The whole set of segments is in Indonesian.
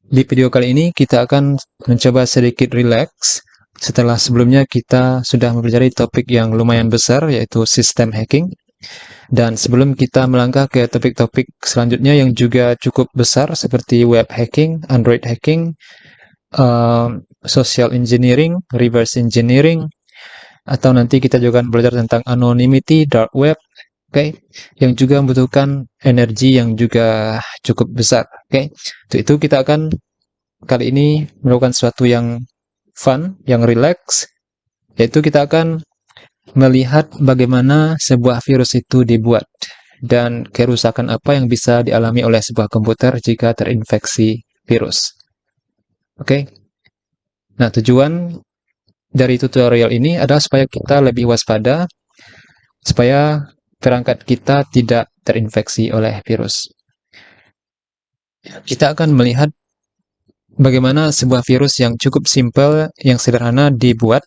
Di video kali ini kita akan mencoba sedikit relax setelah sebelumnya kita sudah mempelajari topik yang lumayan besar yaitu sistem hacking. Dan sebelum kita melangkah ke topik-topik selanjutnya yang juga cukup besar seperti web hacking, Android hacking, social engineering, reverse engineering, atau nanti kita juga akan belajar tentang anonymity, dark web, oke, yang juga membutuhkan energi yang juga cukup besar, oke. Untuk itu kita akan kali ini melakukan sesuatu yang fun, yang relax, yaitu kita akan melihat bagaimana sebuah virus itu dibuat dan kerusakan apa yang bisa dialami oleh sebuah komputer jika terinfeksi virus. Oke. Nah, tujuan dari tutorial ini adalah supaya kita lebih waspada, supaya perangkat kita tidak terinfeksi oleh virus. Kita akan melihat bagaimana sebuah virus yang cukup simpel, yang sederhana dibuat,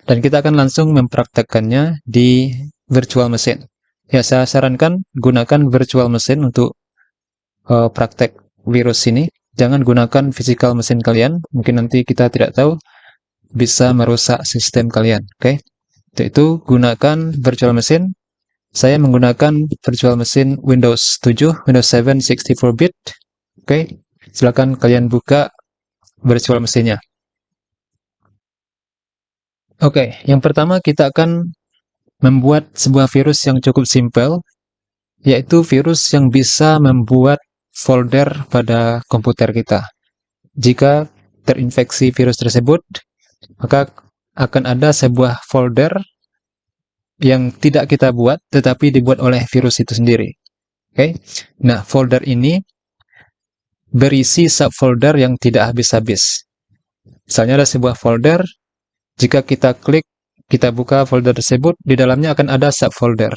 dan kita akan langsung mempraktekkannya di virtual machine. Ya, saya sarankan gunakan virtual machine untuk praktek virus ini. Jangan gunakan physical machine kalian, mungkin nanti kita tidak tahu bisa merusak sistem kalian. Oke, itu gunakan virtual machine. Saya menggunakan virtual machine Windows 7, Windows 7 64-bit. Oke, silakan kalian buka virtual machine-nya. Oke, yang pertama kita akan membuat sebuah virus yang cukup simpel, yaitu virus yang bisa membuat folder pada komputer kita. Jika terinfeksi virus tersebut, maka akan ada sebuah folder yang tidak kita buat, tetapi dibuat oleh virus itu sendiri. Oke, nah folder ini berisi subfolder yang tidak habis-habis. Misalnya ada sebuah folder, jika kita klik, kita buka folder tersebut, di dalamnya akan ada subfolder.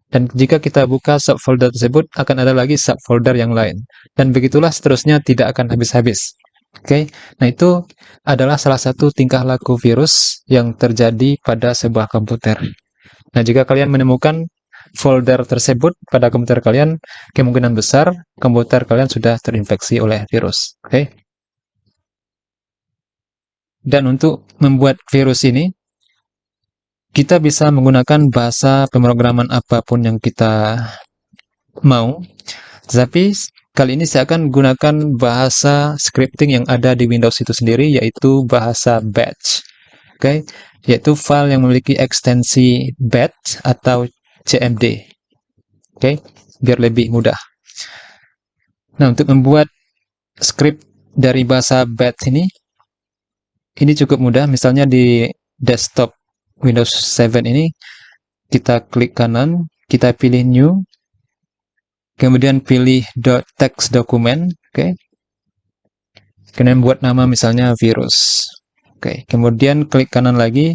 Dan jika kita buka subfolder tersebut, akan ada lagi subfolder yang lain. Dan begitulah seterusnya, tidak akan habis-habis. Oke, nah itu adalah salah satu tingkah laku virus yang terjadi pada sebuah komputer. Nah, jika kalian menemukan folder tersebut pada komputer kalian, kemungkinan besar komputer kalian sudah terinfeksi oleh virus. Oke. Dan untuk membuat virus ini, kita bisa menggunakan bahasa pemrograman apapun yang kita mau, tapi kali ini saya akan gunakan bahasa scripting yang ada di Windows itu sendiri, yaitu bahasa Bash. Oke, yaitu file yang memiliki ekstensi Bash atau CMD. Oke, biar lebih mudah. Nah, untuk membuat script dari bahasa Bash ini cukup mudah. Misalnya di desktop Windows 7 ini, kita klik kanan, kita pilih New, kemudian pilih .text document, oke. Kemudian buat nama misalnya virus. Oke, kemudian klik kanan lagi,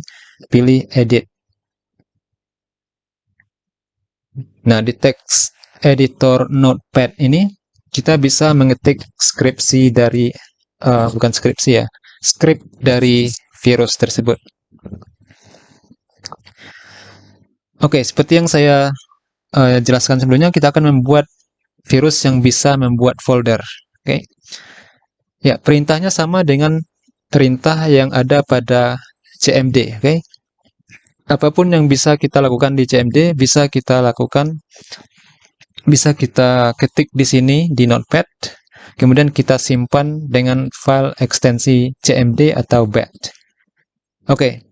pilih Edit. Nah, di text editor Notepad ini, kita bisa mengetik skripsi dari, bukan skripsi ya, script dari virus tersebut. Oke, seperti yang saya jelaskan sebelumnya, kita akan membuat virus yang bisa membuat folder. Oke, ya, perintahnya sama dengan perintah yang ada pada CMD. Oke, apapun yang bisa kita lakukan di CMD bisa kita lakukan, bisa kita ketik di sini di Notepad, kemudian kita simpan dengan file ekstensi CMD atau BAT. Oke,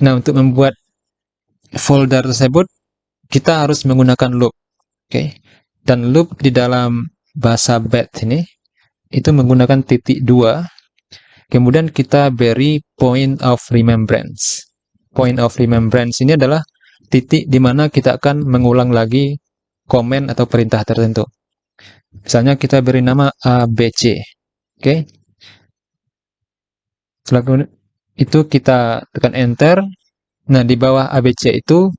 nah untuk membuat folder tersebut kita harus menggunakan loop. Oke, dan loop di dalam bahasa BAT ini itu menggunakan titik 2, kemudian kita beri point of remembrance. Point of remembrance ini adalah titik di mana kita akan mengulang lagi komen atau perintah tertentu. Misalnya kita beri nama ABC. Oke. Setelah itu kita tekan enter. Nah, di bawah ABC itu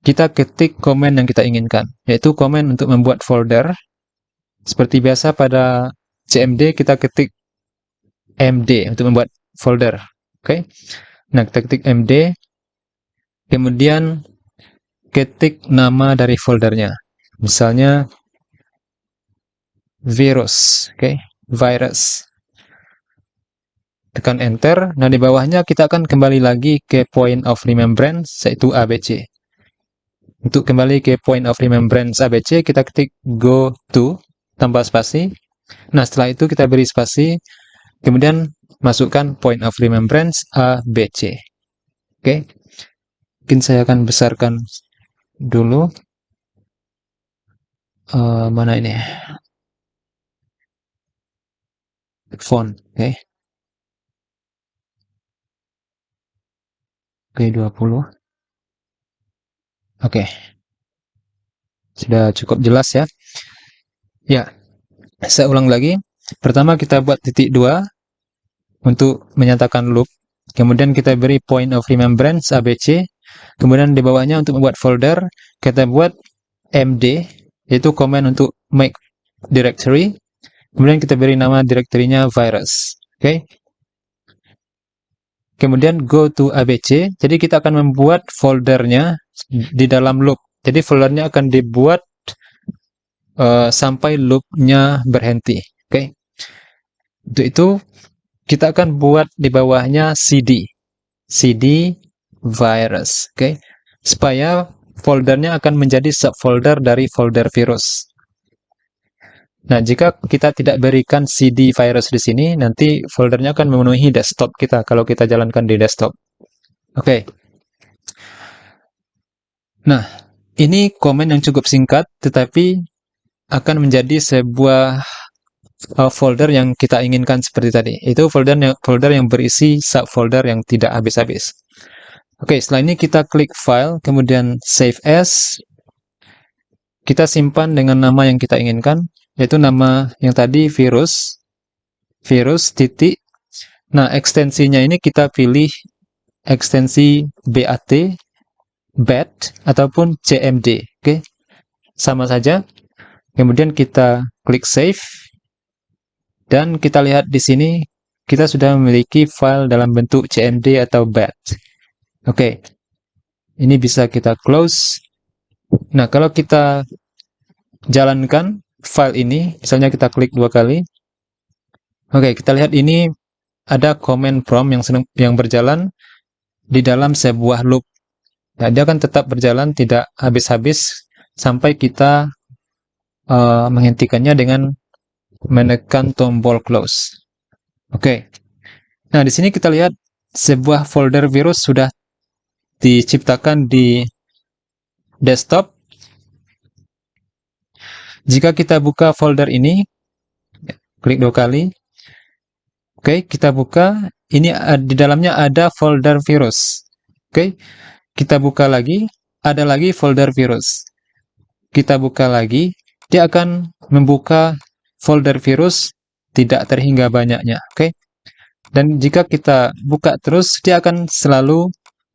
kita ketik komen yang kita inginkan, yaitu komen untuk membuat folder. Seperti biasa pada CMD kita ketik MD untuk membuat folder. Oke. Nah, kita ketik MD, kemudian ketik nama dari foldernya. Misalnya virus. Oke. virus. Tekan enter. Nah, di bawahnya kita akan kembali lagi ke point of remembrance, yaitu ABC. Untuk kembali ke point of remembrance ABC, kita ketik go to tanpa spasi. Nah, setelah itu kita beri spasi, kemudian masukkan point of remembrance ABC. Oke. Mungkin saya akan besarkan dulu. Mana ini? Font, oke. Oke, 20. Oke. Sudah cukup jelas ya. Ya, saya ulang lagi. Pertama kita buat titik 2 untuk menyatakan loop. Kemudian kita beri point of remembrance ABC. Kemudian di bawahnya untuk membuat folder, kita buat md, yaitu command untuk make directory. Kemudian kita beri nama direktorinya virus. Oke. Kemudian go to ABC. Jadi kita akan membuat foldernya di dalam loop. Jadi foldernya akan dibuat sampai loopnya berhenti. Oke. Untuk itu kita akan buat di bawahnya cd virus, oke, supaya foldernya akan menjadi subfolder dari folder virus. Nah, jika kita tidak berikan cd virus di sini, nanti foldernya akan memenuhi desktop kita kalau kita jalankan di desktop. Oke. Nah, ini komen yang cukup singkat, tetapi akan menjadi sebuah folder yang kita inginkan seperti tadi. Itu folder yang berisi subfolder yang tidak habis-habis. Oke, setelah ini kita klik file, kemudian save as. Kita simpan dengan nama yang kita inginkan, yaitu nama yang tadi virus titik. Nah, ekstensinya ini kita pilih ekstensi BAT ataupun CMD. Oke, sama saja. Kemudian kita klik save. Dan kita lihat di sini, kita sudah memiliki file dalam bentuk CMD atau BAT. Oke, ini bisa kita close. Nah, kalau kita jalankan file ini, misalnya kita klik 2 kali. Oke, kita lihat ini ada command prompt yang berjalan di dalam sebuah loop. Nah, dia akan tetap berjalan tidak habis-habis sampai kita menghentikannya dengan menekan tombol close. Oke. Nah, di sini kita lihat sebuah folder virus sudah diciptakan di desktop. Jika kita buka folder ini, klik 2 kali. Oke, kita buka. Ini di dalamnya ada folder virus. Oke, kita buka lagi. Ada lagi folder virus. Kita buka lagi. Dia akan membuka folder virus tidak terhingga banyaknya. Oke. Dan jika kita buka terus, dia akan selalu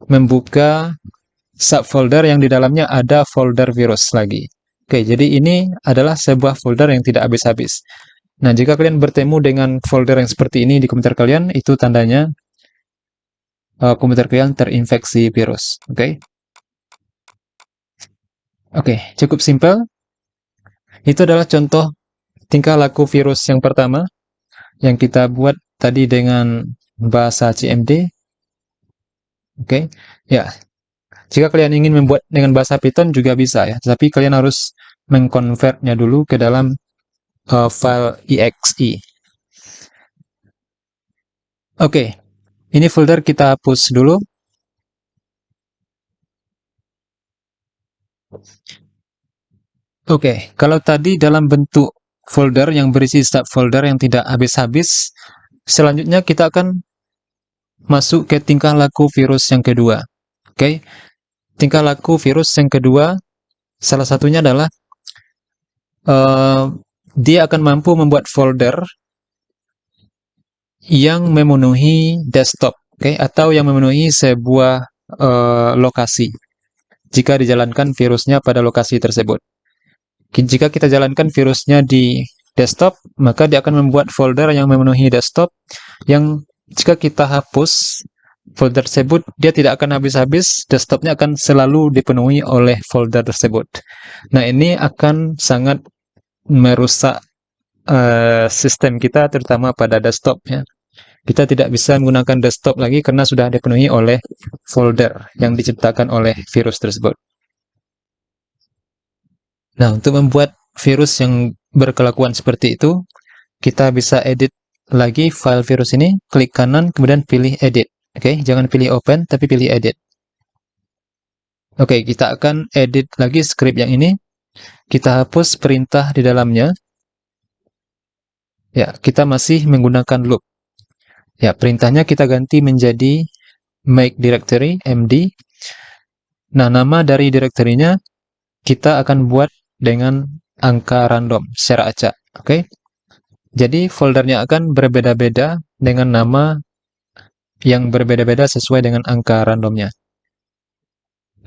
membuka subfolder yang di dalamnya ada folder virus lagi. Oke, jadi ini adalah sebuah folder yang tidak habis-habis. Nah, jika kalian bertemu dengan folder yang seperti ini di komputer kalian, itu tandanya komputer kalian terinfeksi virus. Oke. Oke, cukup simpel. Itu adalah contoh tingkah laku virus yang pertama yang kita buat tadi dengan bahasa CMD. Oke. Ya. Jika kalian ingin membuat dengan bahasa Python juga bisa ya, tapi kalian harus mengkonvertnya dulu ke dalam file exe. Oke. Ini folder kita hapus dulu. Oke, kalau tadi dalam bentuk folder yang berisi subfolder yang tidak habis-habis, selanjutnya kita akan masuk ke tingkah laku virus yang kedua. Oke, tingkah laku virus yang kedua, salah satunya adalah dia akan mampu membuat folder yang memenuhi desktop, atau yang memenuhi sebuah lokasi jika dijalankan virusnya pada lokasi tersebut. Jika kita jalankan virusnya di desktop, maka dia akan membuat folder yang memenuhi desktop, yang jika kita hapus folder tersebut, dia tidak akan habis-habis, desktopnya akan selalu dipenuhi oleh folder tersebut. Nah, ini akan sangat merusak sistem kita, terutama pada desktop ya. Kita tidak bisa menggunakan desktop lagi karena sudah dipenuhi oleh folder yang diciptakan oleh virus tersebut. Nah, untuk membuat virus yang berkelakuan seperti itu, kita bisa edit lagi file virus ini, klik kanan, kemudian pilih edit. Oke, jangan pilih open, tapi pilih edit. Oke, kita akan edit lagi script yang ini. Kita hapus perintah di dalamnya. Ya, kita masih menggunakan loop. Ya, perintahnya kita ganti menjadi make directory, md. Nah, nama dari direktorinya kita akan buat dengan angka random secara acak. Oke. Jadi, foldernya akan berbeda-beda dengan nama yang berbeda-beda sesuai dengan angka randomnya.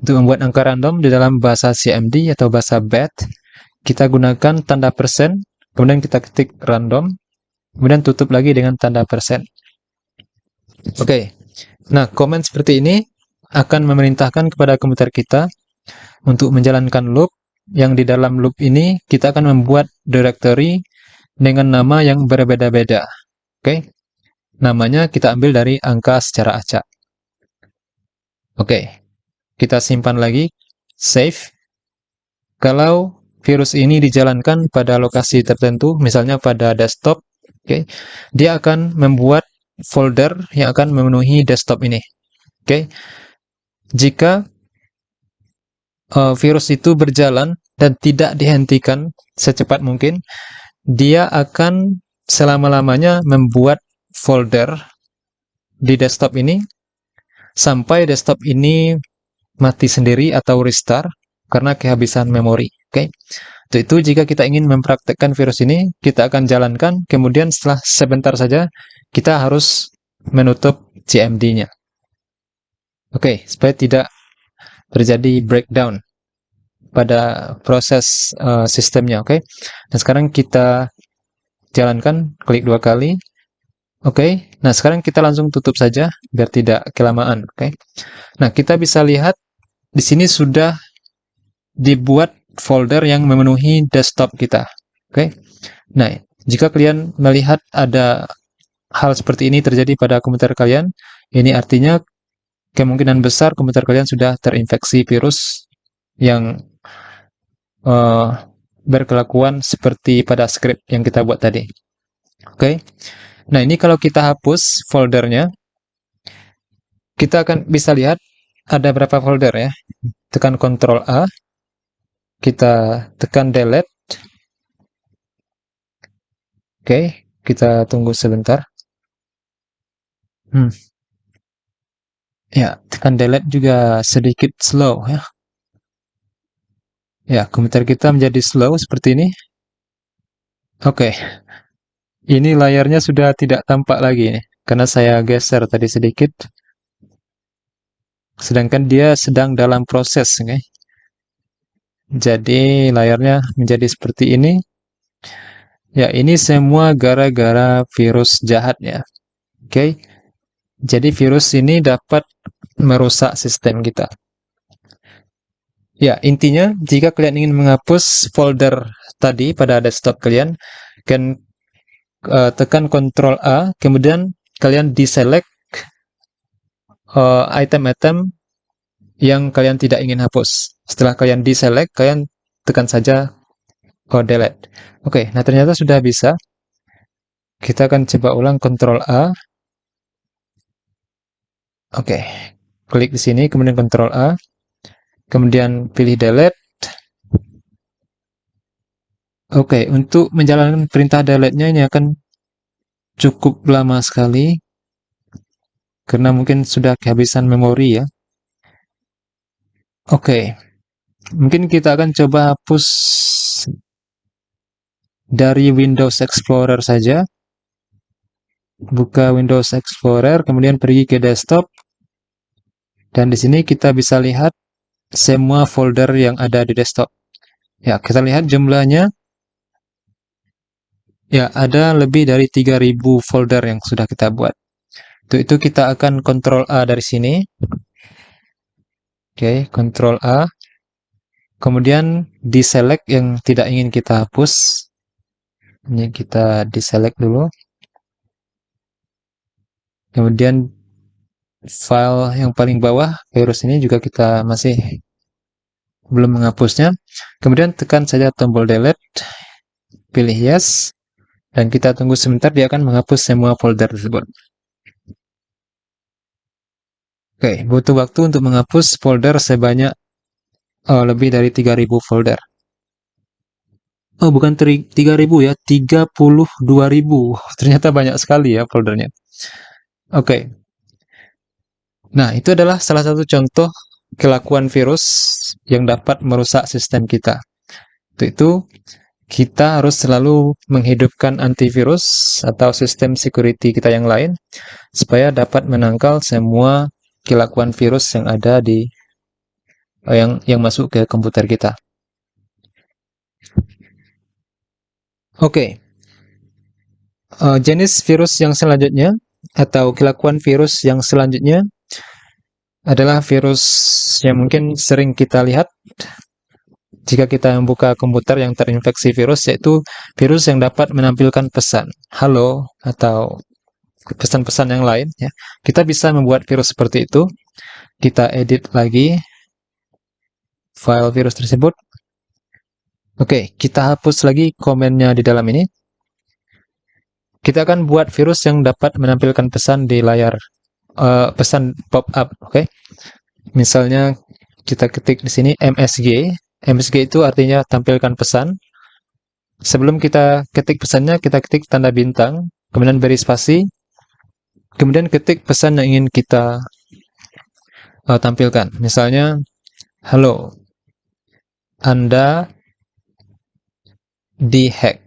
Untuk membuat angka random di dalam bahasa CMD atau bahasa BAT, kita gunakan tanda persen, kemudian kita ketik random, kemudian tutup lagi dengan tanda persen. Oke, nah komen seperti ini akan memerintahkan kepada komputer kita untuk menjalankan loop, yang di dalam loop ini kita akan membuat directory dengan nama yang berbeda-beda. Oke, namanya kita ambil dari angka secara acak. Oke, kita simpan lagi, save. Kalau virus ini dijalankan pada lokasi tertentu, misalnya pada desktop, oke, dia akan membuat folder yang akan memenuhi desktop ini. Oke, jika virus itu berjalan dan tidak dihentikan secepat mungkin, dia akan selama-lamanya membuat folder di desktop ini sampai desktop ini mati sendiri atau restart karena kehabisan memori. Oke. Untuk itu, jika kita ingin mempraktekkan virus ini, kita akan jalankan, kemudian setelah sebentar saja, kita harus menutup CMD-nya. Oke, supaya tidak terjadi breakdown pada proses sistemnya. Oke. Nah, sekarang kita jalankan, klik 2 kali. Oke. Nah, sekarang kita langsung tutup saja, biar tidak kelamaan. Oke. Nah, kita bisa lihat, di sini sudah dibuat folder yang memenuhi desktop kita. Oke. Nah, jika kalian melihat ada hal seperti ini terjadi pada komputer kalian, ini artinya kemungkinan besar komputer kalian sudah terinfeksi virus yang berkelakuan seperti pada script yang kita buat tadi. Oke. Nah, ini kalau kita hapus foldernya, kita akan bisa lihat ada berapa folder ya. Tekan Ctrl A, kita tekan delete. Oke, kita tunggu sebentar. Ya, tekan delete juga sedikit slow ya. Ya, komputer kita menjadi slow seperti ini. Oke, ini layarnya sudah tidak tampak lagi nih, karena saya geser tadi sedikit. Sedangkan dia sedang dalam proses, oke. Jadi layarnya menjadi seperti ini. Ya, ini semua gara-gara virus jahat ya. Oke. Jadi virus ini dapat merusak sistem kita. Ya, intinya jika kalian ingin menghapus folder tadi pada desktop kalian, kalian tekan Ctrl A, kemudian kalian deselect item-item yang kalian tidak ingin hapus. Setelah kalian deselect, kalian tekan saja delete. Oke, nah ternyata sudah bisa. Kita akan coba ulang Ctrl A. Oke, klik di sini, kemudian Ctrl A, kemudian pilih delete. Oke, untuk menjalankan perintah delete-nya ini akan cukup lama sekali, karena mungkin sudah kehabisan memori ya. Oke, mungkin kita akan coba hapus dari Windows Explorer saja. Buka Windows Explorer, kemudian pergi ke desktop. Dan di sini kita bisa lihat semua folder yang ada di desktop. Ya, kita lihat jumlahnya. Ya, ada lebih dari 3000 folder yang sudah kita buat. Untuk itu kita akan Ctrl A dari sini. Oke, Ctrl A. Kemudian deselect yang tidak ingin kita hapus. Ini kita deselect dulu. Kemudian file yang paling bawah, virus ini juga kita masih belum menghapusnya. Kemudian tekan saja tombol delete, pilih yes, dan kita tunggu sebentar, dia akan menghapus semua folder tersebut. Oke, butuh waktu untuk menghapus folder sebanyak lebih dari 3000 folder. Oh, bukan 3000 ya, 32.000. Ternyata banyak sekali ya foldernya. Oke. Nah, itu adalah salah satu contoh kelakuan virus yang dapat merusak sistem kita. Untuk itu, kita harus selalu menghidupkan antivirus atau sistem security kita yang lain supaya dapat menangkal semua kelakuan virus yang ada di yang masuk ke komputer kita. Oke. Jenis virus yang selanjutnya atau kelakuan virus yang selanjutnya adalah virus yang mungkin sering kita lihat jika kita membuka komputer yang terinfeksi virus, yaitu virus yang dapat menampilkan pesan halo atau pesan-pesan yang lain ya. Kita bisa membuat virus seperti itu. Kita edit lagi file virus tersebut. Oke, kita hapus lagi komennya di dalam ini. Kita akan buat virus yang dapat menampilkan pesan di layar, pesan pop-up. Oke, misalnya kita ketik di sini MSG. MSG itu artinya tampilkan pesan. Sebelum kita ketik pesannya, kita ketik tanda bintang, kemudian beri spasi, kemudian ketik pesan yang ingin kita tampilkan. Misalnya, halo, Anda dihack.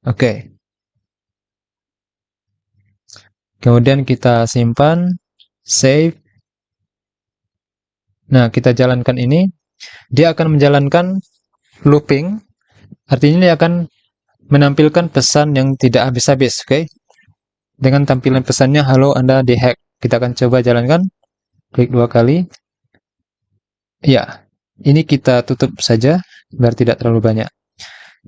Oke. Kemudian kita simpan, save. Nah, kita jalankan ini. Dia akan menjalankan looping. Artinya dia akan menampilkan pesan yang tidak habis-habis. Oke. Dengan tampilan pesannya, halo, Anda dihack. Kita akan coba jalankan. Klik 2 kali. Ya, ini kita tutup saja, biar tidak terlalu banyak.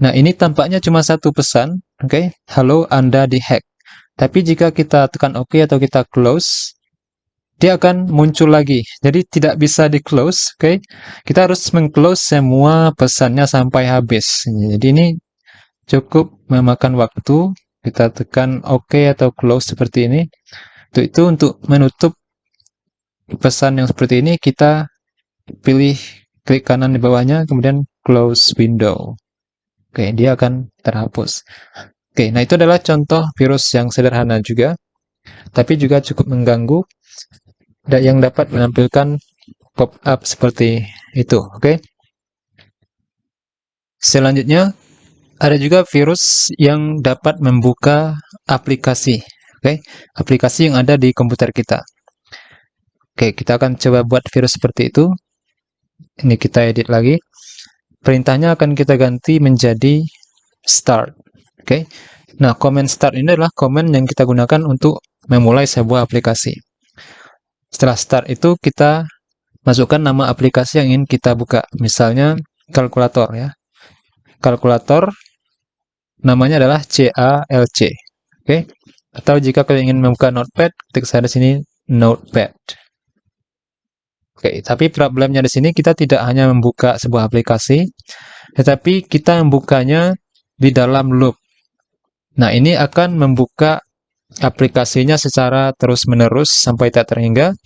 Nah, ini tampaknya cuma satu pesan. Oke. Halo, Anda dihack. Tapi jika kita tekan OK atau kita close, dia akan muncul lagi. Jadi tidak bisa di close, oke? Kita harus meng-close semua pesannya sampai habis. Jadi ini cukup memakan waktu. Kita tekan OK atau close seperti ini. Untuk menutup pesan yang seperti ini, kita pilih klik kanan di bawahnya, kemudian close window. Oke, dia akan terhapus. Oke, nah itu adalah contoh virus yang sederhana juga, tapi juga cukup mengganggu dan yang dapat menampilkan pop-up seperti itu. Oke. Selanjutnya, ada juga virus yang dapat membuka aplikasi. Oke, aplikasi yang ada di komputer kita. Oke, kita akan coba buat virus seperti itu. Ini kita edit lagi. Perintahnya akan kita ganti menjadi start. Oke. Nah, command start ini adalah command yang kita gunakan untuk memulai sebuah aplikasi. Setelah start itu kita masukkan nama aplikasi yang ingin kita buka. Misalnya kalkulator ya. Kalkulator namanya adalah CALC. Oke. Atau jika kalian ingin membuka notepad, ketik saja di sini notepad. Oke, tapi problemnya di sini kita tidak hanya membuka sebuah aplikasi, tetapi kita membukanya di dalam loop. Nah, ini akan membuka aplikasinya secara terus-menerus sampai tak terhingga,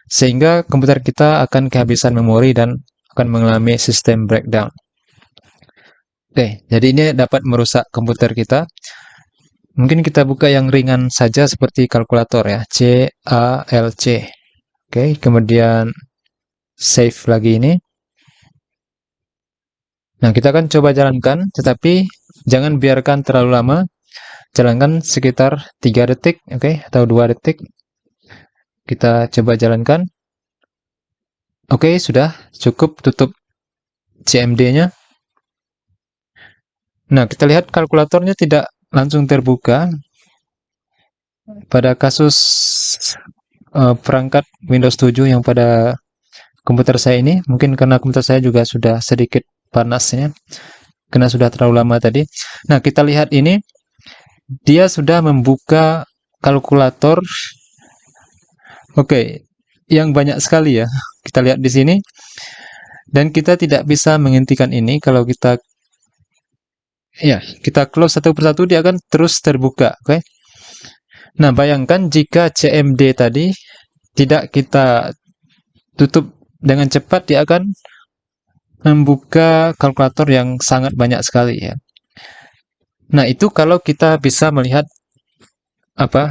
sehingga komputer kita akan kehabisan memori dan akan mengalami sistem breakdown. Oke, jadi ini dapat merusak komputer kita. Mungkin kita buka yang ringan saja seperti kalkulator ya, CALC. Oke, kemudian save lagi ini. Nah, kita akan coba jalankan, tetapi jangan biarkan terlalu lama. Jalankan sekitar 3 detik, oke, atau 2 detik. Kita coba jalankan. Oke, sudah cukup, tutup CMD-nya. Nah, kita lihat kalkulatornya tidak langsung terbuka. Pada kasus perangkat Windows 7 yang pada komputer saya ini, mungkin karena komputer saya juga sudah sedikit panasnya, karena sudah terlalu lama tadi. Nah, kita lihat ini, dia sudah membuka kalkulator. Oke, yang banyak sekali ya. Kita lihat di sini, dan kita tidak bisa menghentikan ini kalau kita close satu persatu, dia akan terus terbuka. Oke. Nah, bayangkan jika CMD tadi tidak kita tutup dengan cepat, dia akan membuka kalkulator yang sangat banyak sekali ya. Nah, itu kalau kita bisa melihat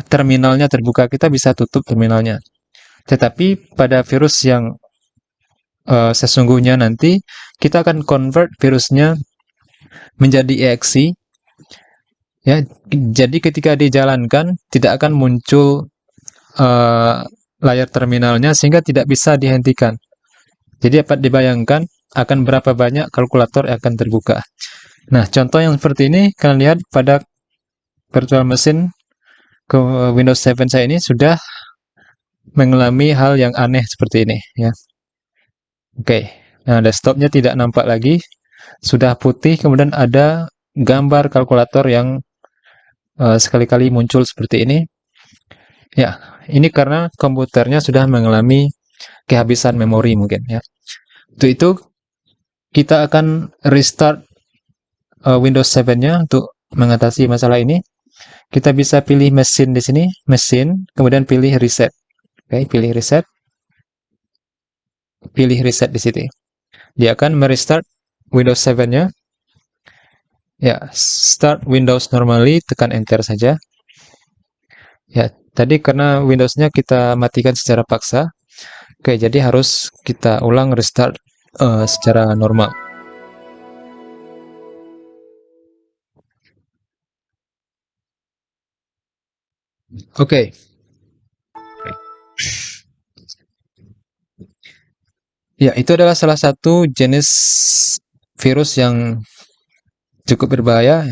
terminalnya terbuka, kita bisa tutup terminalnya. Tetapi pada virus yang sesungguhnya nanti, kita akan convert virusnya menjadi exe ya. Jadi ketika dijalankan tidak akan muncul layar terminalnya, sehingga tidak bisa dihentikan. Jadi dapat dibayangkan akan berapa banyak kalkulator yang akan terbuka. Nah, contoh yang seperti ini kalian lihat pada virtual machine ke Windows 7 saya ini sudah mengalami hal yang aneh seperti ini ya. Oke. Nah, desktopnya tidak nampak lagi, sudah putih, kemudian ada gambar kalkulator yang sekali-kali muncul seperti ini. Ya, ini karena komputernya sudah mengalami kehabisan memori mungkin ya. Untuk itu kita akan restart Windows 7-nya untuk mengatasi masalah ini. Kita bisa pilih mesin di sini, mesin, kemudian pilih reset. Oke, pilih reset. Pilih reset di sini. Dia akan merestart Windows 7-nya. Ya, start Windows normally, tekan enter saja. Ya, tadi karena Windows-nya kita matikan secara paksa. Oke, jadi harus kita ulang restart secara normal. Oke. Ya, itu adalah salah satu jenis virus yang cukup berbahaya.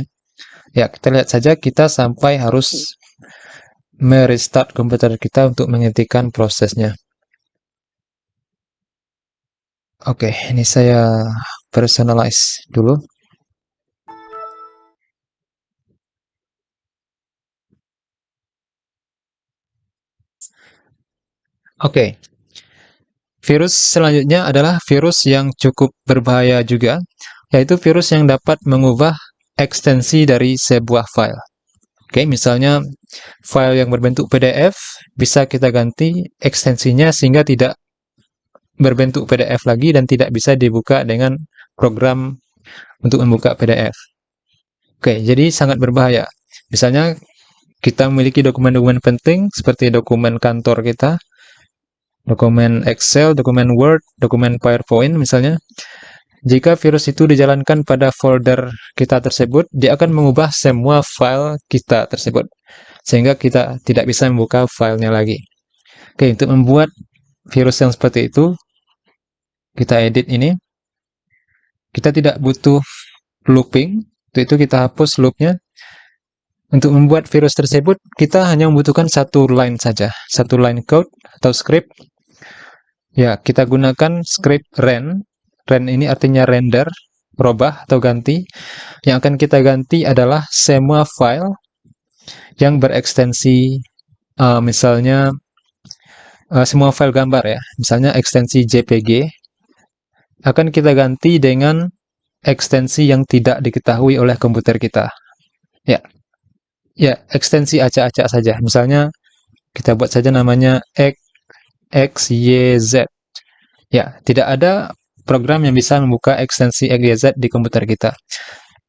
Ya, kita lihat saja, kita sampai harus merestart komputer kita untuk menghentikan prosesnya. Oke, ini saya personalize dulu. Oke, virus selanjutnya adalah virus yang cukup berbahaya juga, yaitu virus yang dapat mengubah ekstensi dari sebuah file. Oke, misalnya file yang berbentuk PDF, bisa kita ganti ekstensinya sehingga tidak berbentuk PDF lagi dan tidak bisa dibuka dengan program untuk membuka PDF. Oke, jadi sangat berbahaya. Misalnya kita memiliki dokumen-dokumen penting seperti dokumen kantor kita, dokumen Excel, dokumen Word, dokumen PowerPoint misalnya. Jika virus itu dijalankan pada folder kita tersebut, dia akan mengubah semua file kita tersebut, sehingga kita tidak bisa membuka filenya lagi. Oke, untuk membuat virus yang seperti itu, kita edit ini. Kita tidak butuh looping, untuk itu kita hapus loopnya. Untuk membuat virus tersebut, kita hanya membutuhkan satu line saja, satu line code atau script. Ya, kita gunakan script ren. Ren ini artinya render, robah atau ganti. Yang akan kita ganti adalah semua file yang berekstensi, misalnya semua file gambar ya, misalnya ekstensi JPG, akan kita ganti dengan ekstensi yang tidak diketahui oleh komputer kita. Ya, ekstensi acak-acak saja. Misalnya kita buat saja namanya XYZ. Ya, tidak ada program yang bisa membuka ekstensi XYZ di komputer kita.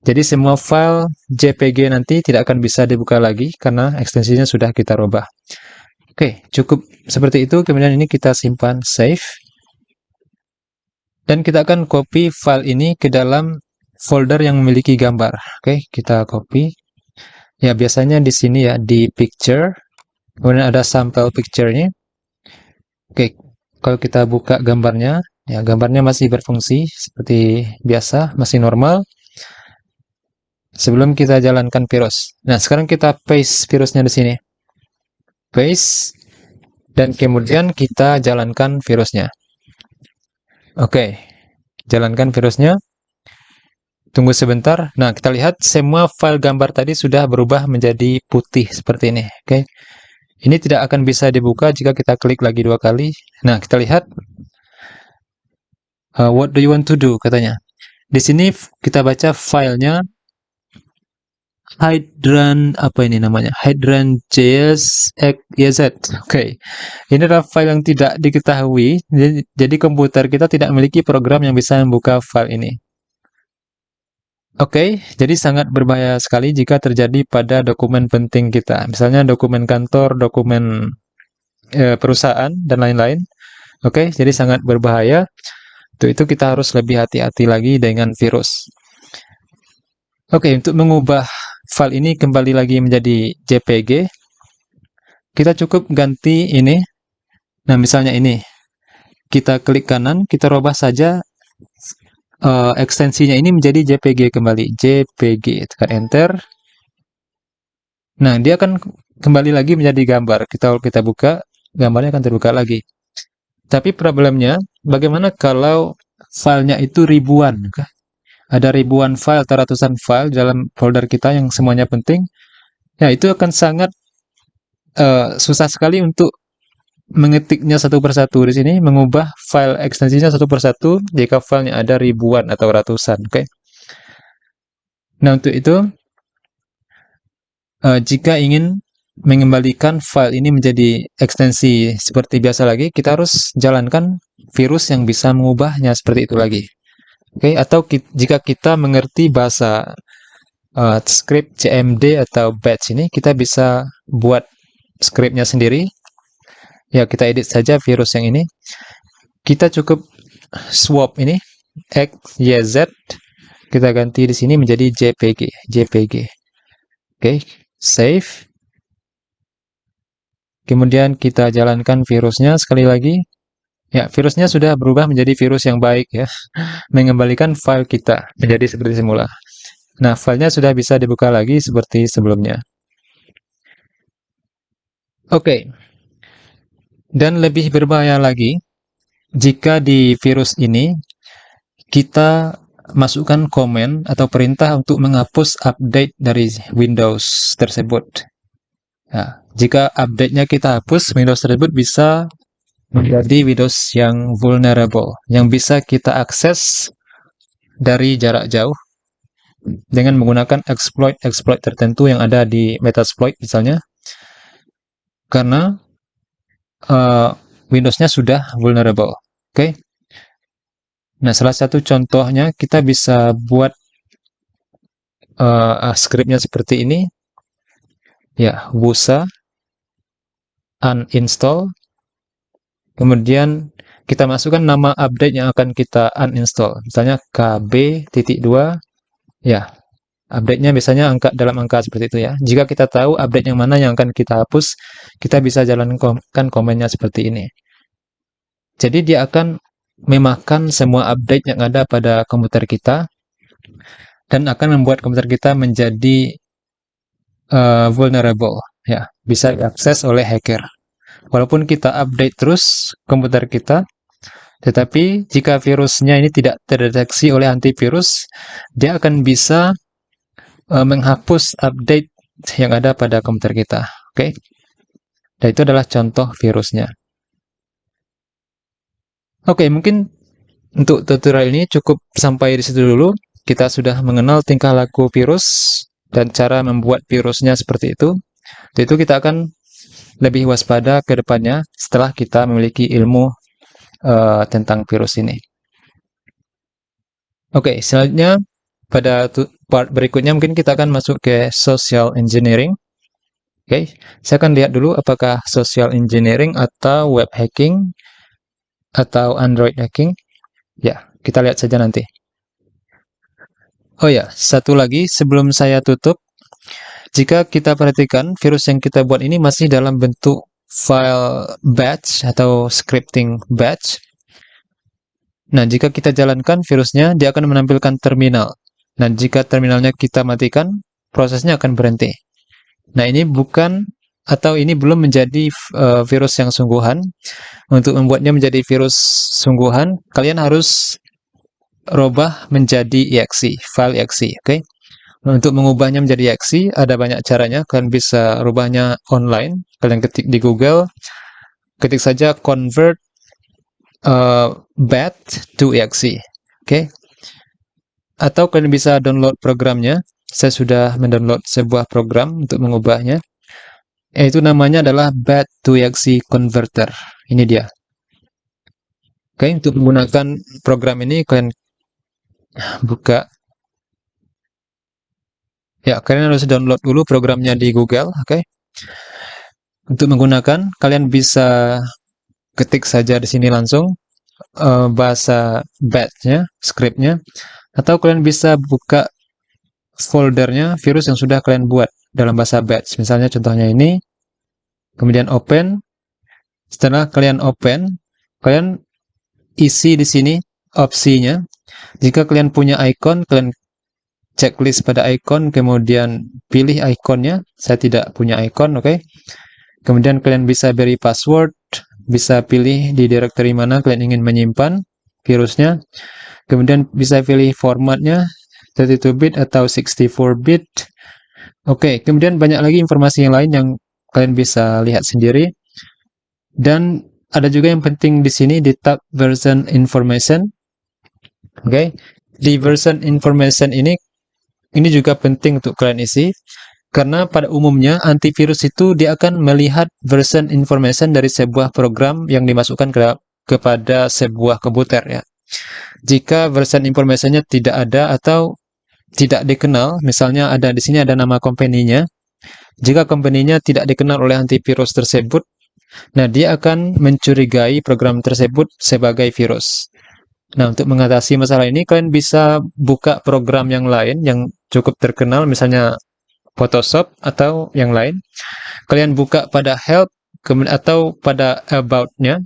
Jadi semua file JPG nanti tidak akan bisa dibuka lagi karena ekstensinya sudah kita rubah. Oke, cukup seperti itu. Kemudian ini kita simpan save. Dan kita akan copy file ini ke dalam folder yang memiliki gambar. Oke, kita copy. Ya, biasanya di sini ya, di picture. Kemudian ada sample picture-nya. Oke, kalau kita buka gambarnya, ya gambarnya masih berfungsi seperti biasa, masih normal. Sebelum kita jalankan virus. Nah, sekarang kita paste virusnya di sini. Paste. Dan kemudian kita jalankan virusnya. Oke, jalankan virusnya. Tunggu sebentar. Nah, kita lihat semua file gambar tadi sudah berubah menjadi putih seperti ini. Oke. Ini tidak akan bisa dibuka jika kita klik lagi 2 kali. Nah, kita lihat what do you want to do katanya. Di sini kita baca filenya Hydran apa ini namanya? Hydran.js. Oke. Ini adalah file yang tidak diketahui. Jadi komputer kita tidak memiliki program yang bisa membuka file ini. Oke, jadi sangat berbahaya sekali jika terjadi pada dokumen penting kita. Misalnya dokumen kantor, dokumen perusahaan, dan lain-lain. Oke, jadi sangat berbahaya. Untuk itu kita harus lebih hati-hati lagi dengan virus. Oke, untuk mengubah file ini kembali lagi menjadi JPG, kita cukup ganti ini. Nah, misalnya ini. Kita klik kanan, kita rubah saja ekstensinya ini menjadi JPG kembali. JPG, tekan enter. Nah, dia akan kembali lagi menjadi gambar. Kalau kita buka, gambarnya akan terbuka lagi. Tapi problemnya, bagaimana kalau filenya itu ribuan? Ada ribuan file atau ratusan file dalam folder kita yang semuanya penting. Ya, itu akan sangat susah sekali untuk mengetiknya satu persatu di sini, mengubah file ekstensinya satu persatu jika filenya ada ribuan atau ratusan. Oke. Nah, untuk itu, jika ingin mengembalikan file ini menjadi ekstensi seperti biasa lagi, kita harus jalankan virus yang bisa mengubahnya seperti itu lagi. Oke, atau jika kita mengerti bahasa script CMD atau batch ini, kita bisa buat scriptnya sendiri. Ya, kita edit saja virus yang ini. Kita cukup swap ini X, Y, Z. Kita ganti di sini menjadi JPG. JPG. Oke, save. Kemudian kita jalankan virusnya sekali lagi. Ya, virusnya sudah berubah menjadi virus yang baik ya. Mengembalikan file kita menjadi seperti semula. Nah, filenya sudah bisa dibuka lagi seperti sebelumnya. Oke. Dan lebih berbahaya lagi, jika di virus ini kita masukkan komen atau perintah untuk menghapus update dari Windows tersebut. Nah, jika update-nya kita hapus, Windows tersebut bisa menjadi Windows yang vulnerable, yang bisa kita akses dari jarak jauh dengan menggunakan exploit tertentu yang ada di Metasploit misalnya, karena Windows-nya sudah vulnerable. Oke. Nah, salah satu contohnya kita bisa buat scriptnya seperti ini. Ya, wusa uninstall. Kemudian kita masukkan nama update yang akan kita uninstall. Misalnya KB.2. Ya, update-nya biasanya dalam angka seperti itu ya. Jika kita tahu update yang mana yang akan kita hapus, kita bisa jalankan komennya seperti ini. Jadi dia akan memakan semua update yang ada pada komputer kita dan akan membuat komputer kita menjadi vulnerable, ya, bisa diakses oleh hacker. Walaupun kita update terus komputer kita, tetapi jika virusnya ini tidak terdeteksi oleh antivirus, dia akan bisa menghapus update yang ada pada komputer kita. Oke, dan itu adalah contoh virusnya. Oke, mungkin untuk tutorial ini cukup sampai di situ dulu. Kita sudah mengenal tingkah laku virus dan cara membuat virusnya seperti itu. Itu kita akan lebih waspada ke depannya setelah kita memiliki ilmu tentang virus ini. Oke, selanjutnya pada part berikutnya mungkin kita akan masuk ke social engineering. Oke, saya akan lihat dulu apakah social engineering atau web hacking atau Android hacking. Ya, kita lihat saja nanti. Oh ya, satu lagi sebelum saya tutup, jika kita perhatikan virus yang kita buat ini masih dalam bentuk file batch atau scripting batch. Nah, jika kita jalankan virusnya, dia akan menampilkan terminal. Nah, jika terminalnya kita matikan, prosesnya akan berhenti. Nah, ini bukan atau ini belum menjadi virus yang sungguhan. Untuk membuatnya menjadi virus sungguhan, kalian harus robah menjadi exe, file exe, oke? Nah, untuk mengubahnya menjadi exe ada banyak caranya. Kalian bisa rubahnya online. Kalian ketik di Google, ketik saja convert bat to exe, oke? Atau kalian bisa download programnya. Saya sudah mendownload sebuah program untuk mengubahnya. Yaitu namanya adalah bat to exe converter. Ini dia. Oke, untuk menggunakan program ini kalian buka. Ya, kalian harus download dulu programnya di Google, oke? Untuk menggunakan, kalian bisa ketik saja di sini langsung bahasa batch-nya, script-nya, atau kalian bisa buka foldernya virus yang sudah kalian buat dalam bahasa batch. Misalnya contohnya ini, kemudian open. Setelah kalian open, kalian isi di sini opsinya. Jika kalian punya icon, kalian checklist pada icon, kemudian pilih iconnya. Saya tidak punya icon, oke? Kemudian kalian bisa beri password, bisa pilih di directory mana kalian ingin menyimpan virusnya. Kemudian bisa pilih formatnya, 32-bit atau 64-bit. Oke, kemudian banyak lagi informasi yang lain yang kalian bisa lihat sendiri. Dan ada juga yang penting di sini di tab version information. Oke, di version information ini juga penting untuk kalian isi. Karena pada umumnya antivirus itu dia akan melihat version information dari sebuah program yang dimasukkan kepada sebuah komputer ya. Jika version informationnya tidak ada atau tidak dikenal, misalnya ada di sini ada nama company-nya. Jika company-nya tidak dikenal oleh antivirus tersebut, nah dia akan mencurigai program tersebut sebagai virus. Nah, untuk mengatasi masalah ini kalian bisa buka program yang lain yang cukup terkenal, misalnya Photoshop atau yang lain. Kalian buka pada help atau pada about-nya.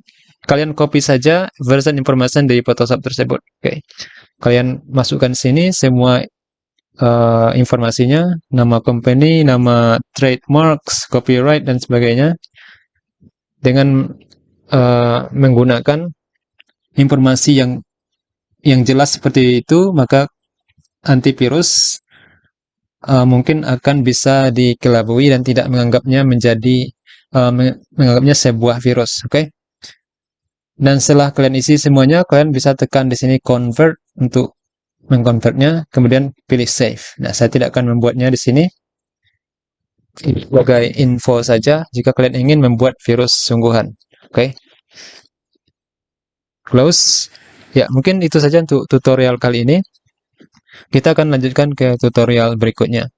Kalian copy saja version information dari Photoshop tersebut. Oke. Kalian masukkan sini semua informasinya, nama company, nama trademarks, copyright dan sebagainya. Dengan menggunakan informasi yang jelas seperti itu, maka antivirus mungkin akan bisa dikelabui dan tidak menganggapnya menganggapnya sebuah virus, oke? Dan setelah kalian isi semuanya, kalian bisa tekan di sini convert untuk mengkonvertnya, kemudian pilih save. Nah, saya tidak akan membuatnya di sini. Sebagai info saja jika kalian ingin membuat virus sungguhan, oke? Close. Ya, mungkin itu saja untuk tutorial kali ini. Kita akan lanjutkan ke tutorial berikutnya.